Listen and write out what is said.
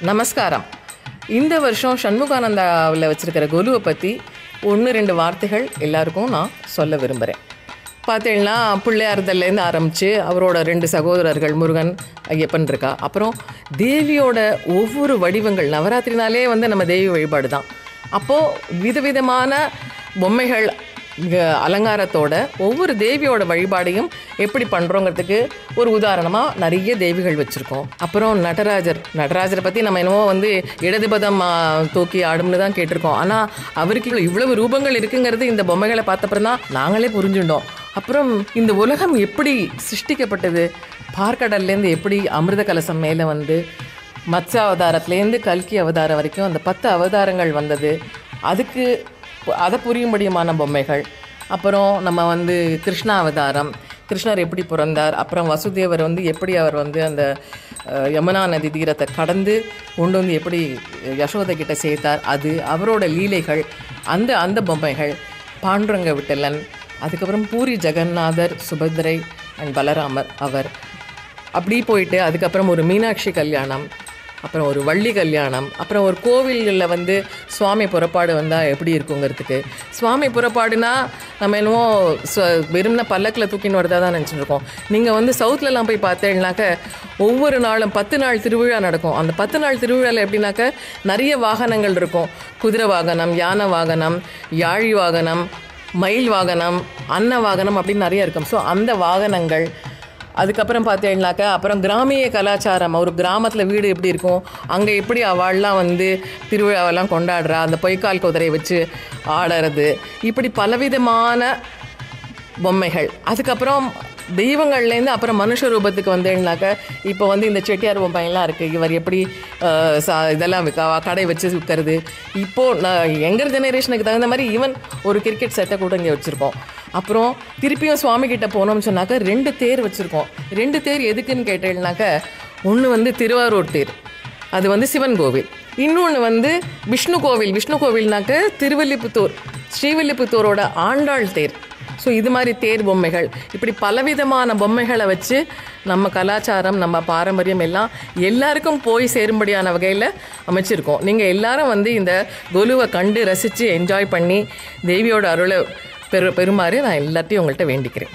நமஸ்காரம். இந்த வருஷம் சண்முகானந்தாவில் வச்சுருக்கிற கொலுவை பற்றி 1-2 வார்த்தைகள் எல்லாருக்கும் நான் சொல்ல விரும்புகிறேன். பார்த்தீங்கன்னா பிள்ளையார்தல்லேருந்து ஆரம்பித்து அவரோட 2 சகோதரர்கள் முருகன் ஐயப்பன் இருக்கா. அப்புறம் தேவியோட ஒவ்வொரு வடிவங்கள், நவராத்திரினாலே நம்ம தேவி வழிபாடு தான். அப்போது விதவிதமான பொம்மைகள் அலங்காரத்தோட ஒவ்வொரு தேவியோட வழிபாடையும் எப்படி பண்ணுறோங்கிறதுக்கு ஒரு உதாரணமாக நிறைய தேவிகள் வச்சுருக்கோம். அப்புறம் நடராஜரை பற்றி நம்ம என்னவோ இடதுபதம் தூக்கி ஆடும்னு தான் கேட்டிருக்கோம். ஆனால் அவருக்கு இவ்வளவு ரூபங்கள் இருக்குங்கிறது இந்த பொம்மைகளை பார்த்தப்பறம் தான் நாங்களே புரிஞ்சுட்டோம். அப்புறம் இந்த உலகம் எப்படி சிருஷ்டிக்கப்பட்டது, பார்க்கடல்லேருந்து எப்படி அமிர்த கலசம் மேலே மத்ஸ்ய அவதாரத்துலேருந்து கல்கி அவதாரம் வரைக்கும் அந்த 10 அவதாரங்கள் வந்தது, அதுக்கு அதை புரியும்படியுமான பொம்மைகள். அப்புறம் நம்ம கிருஷ்ணா அவதாரம், கிருஷ்ணர் எப்படி பிறந்தார், அப்புறம் வசுதேவர் எப்படி அவர் அந்த யமுனா நதி தீரத்தை கடந்து கொண்டு எப்படி யசோதை கிட்ட சேர்த்தார், அது அவரோட லீலைகள், அந்த பொம்மைகள். பாண்டுரங்க விட்டலன், அதுக்கப்புறம் பூரி ஜெகநாதர், சுபத்ரை அண்ட் பலராமர் அவர் அப்படி போயிட்டு அதுக்கப்புறம் ஒரு மீனாட்சி கல்யாணம், அப்புறம் ஒரு வள்ளி கல்யாணம், அப்புறம் ஒரு கோவில்களில் சுவாமி புறப்பாடு வந்தால் எப்படி இருக்குங்கிறதுக்கு. சுவாமி புறப்பாடுனா நம்ம என்னவோ வெறும்னா பல்லக்கில் தூக்கின்னு வரதாக தான் நினச்சிட்டு. நீங்கள் சவுத்துலலாம் போய் பார்த்தேன்னாக்க ஒவ்வொரு நாளும் 10 நாள் திருவிழா நடக்கும். அந்த 10 நாள் திருவிழாவில் எப்படின்னாக்க நிறைய வாகனங்கள் இருக்கும். குதிரை வாகனம், யானை வாகனம், யாழி வாகனம், மயில் வாகனம், அன்ன வாகனம் அப்படின்னு நிறைய இருக்கும். ஸோ அந்த வாகனங்கள். அதுக்கப்புறம் பார்த்தீங்கன்னாக்கா அப்புறம் கிராமிய கலாச்சாரம், ஒரு கிராமத்தில் வீடு எப்படி இருக்கும், அங்கே எப்படி அவள்லாம் திருவிழாவெல்லாம் கொண்டாடுறா, அந்த பொய்க்கால் குதிரையை வச்சு ஆடுறது, இப்படி பலவிதமான பொம்மைகள். அதுக்கப்புறம் தெய்வங்கள்லேருந்து அப்புறம் மனுஷ ரூபத்துக்கு வந்தேன்னாக்கா இப்போ இந்த செட்டியார் பொம்மையெல்லாம் இருக்குது. இவர் எப்படி இதெல்லாம் கடை வச்சு விற்கிறது. இப்போது நான் யங்கர் ஜெனரேஷனுக்கு தகுந்த மாதிரி ஈவன் ஒரு கிரிக்கெட் செட்டை கூட இங்கே வச்சுருக்கோம். அப்புறம் திருப்பியும் சுவாமிகிட்ட போனோம்னு சொன்னாக்கா 2 தேர் வச்சுருக்கோம். 2 தேர் எதுக்குன்னு கேட்டேன்னாக்கா, ஒன்று திருவாரூர் தேர், அது சிவன் கோவில். இன்னொன்று விஷ்ணு கோவில். விஷ்ணு கோவில்னாக்க திருவல்லிபுத்தூர், ஸ்ரீவில்லிபுத்தூரோட ஆண்டாள் தேர். ஸோ இது மாதிரி தேர் பொம்மைகள், இப்படி பலவிதமான பொம்மைகளை வச்சு நம்ம கலாச்சாரம், நம்ம பாரம்பரியம் எல்லாம் எல்லாருக்கும் போய் சேரும்படியான வகையில் அமைச்சிருக்கோம். நீங்கள் எல்லாரும் இந்த கொலுவை கண்டு ரசித்து என்ஜாய் பண்ணி தேவியோட அருளை பெறுமாறு நான் எல்லாத்தையும் உங்கள்கிட்ட வேண்டிக்கிறேன்.